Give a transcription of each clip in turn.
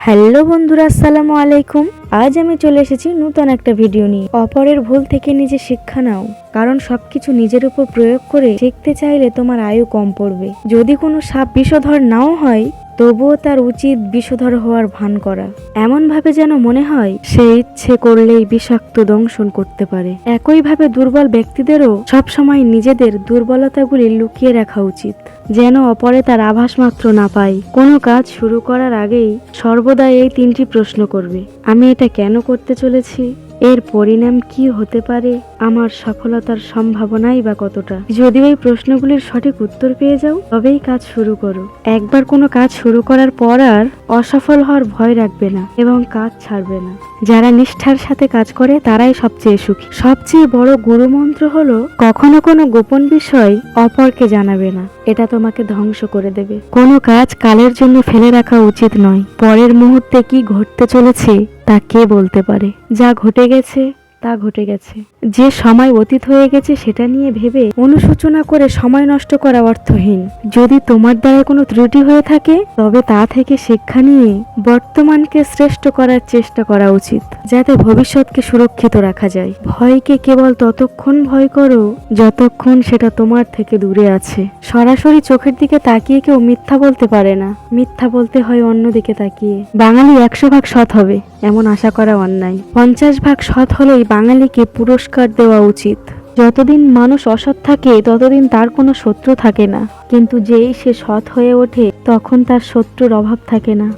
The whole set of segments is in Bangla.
হ্যালো বন্ধুরা, আসসালামু আলাইকুম। আজ আমি চলে এসেছি নতুন একটা ভিডিও নিয়ে। অপরের ভুল থেকে নিজে শিক্ষা নাও, কারণ সবকিছু নিজের উপর প্রয়োগ করে শিখতে চাইলে তোমার আয়ু কম পড়বে। যদি কোনো সাপ বিষধর নাও হয়, তবুও তার উচিত বিষধর হওয়ার ভান করা, এমন ভাবে যেন মনে হয় সে ইচ্ছে করলেই বিষাক্ত দংশন করতে পারে। একইভাবে দুর্বল ব্যক্তিদেরও সবসময় নিজেদের দুর্বলতাগুলি লুকিয়ে রাখা উচিত, যেন অপরে তার আভাস মাত্র না পায়। কোনো কাজ শুরু করার আগেই সর্বদা এই তিনটি প্রশ্ন করবে: আমি এটা কেন করতে চলেছি? এর পরিণাম কি হতে পারে? আমার সফলতার সম্ভাবনাই বা কতটা? যদি এই প্রশ্নগুলির সঠিক উত্তর পেয়ে যাও, তবেই কাজ শুরু করো। একবার কোনো কাজ শুরু করার পর আর অসফল হওয়ার ভয় রাখবে না এবং কাজ ছাড়বে না। যারা নিষ্ঠার সাথে কাজ করে তারাই সবচেয়ে সুখী। সবচেয়ে বড় গুরুমন্ত্র হলো কখনো কোনো গোপন বিষয় অপরকে জানাবে না, এটা তোমাকে ধ্বংস করে দেবে। কোনো কাজ কালের জন্য ফেলে রাখা উচিত নয়। পরের মুহূর্তে কি ঘটতে চলেছে তা কে বলতে পারে? যা ঘটে গেছে তা ঘটে গেছে। যে সময় অতীত হয়ে গেছে সেটা নিয়ে ভেবে অনুশোচনা করে সময় নষ্ট করা অর্থহীন। যদি তোমার দ্বারা কোনো ত্রুটি হয়ে থাকে, তবে তা থেকে শিক্ষা নিয়ে বর্তমানকে শ্রেষ্ঠ করার চেষ্টা করা উচিত, যাতে ভবিষ্যৎকে সুরক্ষিত রাখা যায়। ভয়কে কেবল ততক্ষণ ভয় করো যতক্ষণ সেটা তোমার থেকে দূরে আছে। সরাসরি চোখের দিকে তাকিয়ে কেউ মিথ্যা বলতে পারে না, মিথ্যা বলতে হয় অন্যদিকে তাকিয়ে। বাঙালি 100 ভাগ সৎ হবে এমন আশা করা অন্যায়। 50 ভাগ সৎ হলেই বাঙালিকে পুরস্কার দেওয়া উচিত। যতদিন মানুষ অসৎ থাকে ততদিন তার কোনো শত্রু থাকে না, কিন্তু যেই সে সৎ হয়ে ওঠে তখন তার শত্রুর অভাব থাকে না।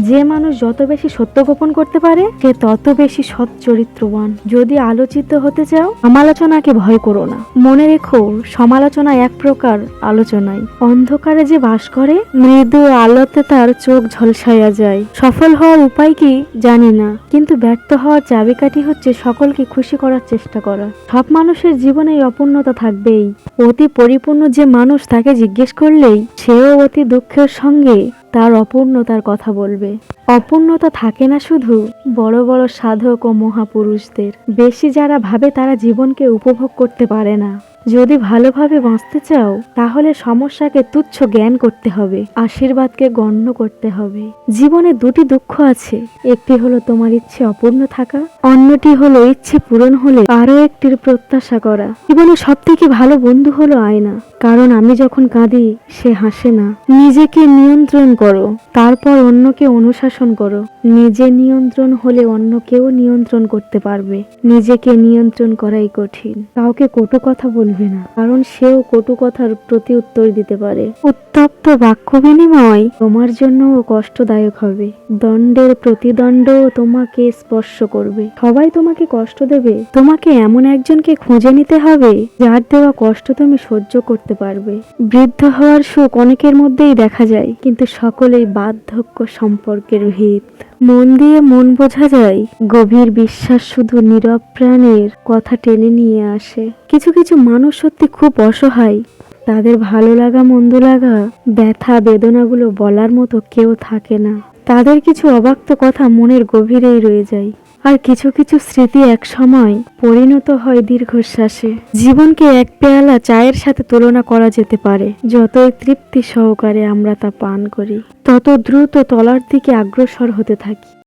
যে মানুষ যত বেশি সত্য গোপন করতে পারে সে তত বেশি সৎ চরিত্রবান। যদি আলোচিত হতে চাও, সমালোচনাকে ভয় করো না। মনে রেখো, সমালোচনা এক প্রকার আলোচনাই। অন্ধকারে যে বাস করে, মৃদু আলোতে তার চোখ ঝলসাইয়া যায়। সফল হওয়ার উপায় কি জানি না, কিন্তু ব্যর্থ হওয়ার চাবিকাঠি হচ্ছে সকলকে খুশি করার চেষ্টা করা। সব মানুষের জীবনে অপূর্ণতা থাকবেই। অতি পরিপূর্ণ যে মানুষ, তাকে জিজ্ঞেস করলেই সেও অতি দুঃখের সঙ্গে তার অপূর্ণতার কথা বলবে। অপূর্ণতা থাকে না শুধু বড় বড় সাধক ও মহাপুরুষদের। বেশি যারা ভাবে তারা জীবনকে উপভোগ করতে পারে না। যদি ভালোভাবে বাঁচতে চাও, তাহলে সমস্যাকে তুচ্ছ জ্ঞান করতে হবে, আশীর্বাদকে গণ্য করতে হবে। জীবনে দুটি দুঃখ আছে, একটি হলো তোমার ইচ্ছে অপূর্ণ থাকা, অন্যটি হলো ইচ্ছে পূরণ হলে আরো একটির প্রত্যাশা করা। জীবনে সব থেকে ভালো বন্ধু হলো আয়না, কারণ আমি যখন কাঁদি সে হাসে না। নিজেকে নিয়ন্ত্রণ করো, তারপর অন্যকে অনুশাসন করো। নিজে নিয়ন্ত্রণ হলে অন্য কেউ নিয়ন্ত্রণ করতে পারবে। নিজেকে নিয়ন্ত্রণ করাই কঠিন। কাউকে কটু কথা বলবে না, কারণ সেও কটু কথার প্রতি উত্তর দিতে পারে। উত্তপ্ত বাক্য বিনিময় তোমার জন্য কষ্টদায়ক হবে। দণ্ডের প্রতিদণ্ড তোমাকে স্পর্শ করবে। সবাই তোমাকে কষ্ট দেবে, তোমাকে এমন একজনকে খুঁজে নিতে হবে যার দেওয়া কষ্ট তুমি সহ্য করতে পারবে। বৃদ্ধ হওয়ার সুখ অনেকের মধ্যেই দেখা যায়, কিন্তু সকলেই বার্ধক্য সম্পর্কের ভিত। মন দিয়ে মন বোঝা যায়, গভীর বিশ্বাস শুধু নীরব প্রাণের কথা টেনে নিয়ে আসে। কিছু কিছু মানুষ সত্যি খুব অসহায়, তাদের ভালো লাগা মন্দ লাগা ব্যথা বেদনাগুলো বলার মতো কেউ থাকে না। তাদের কিছু অব্যক্ত কথা মনের গভীরেই রয়ে যায়, আর কিছু কিছু স্মৃতি এক সময় পরিণত হয় দীর্ঘশ্বাসে। জীবনকে এক পেয়ালা চায়ের সাথে তুলনা করা যেতে পারে। যতই তৃপ্তি সহকারে আমরা তা পান করি, তত দ্রুত তলার দিকে অগ্রসর হতে থাকি।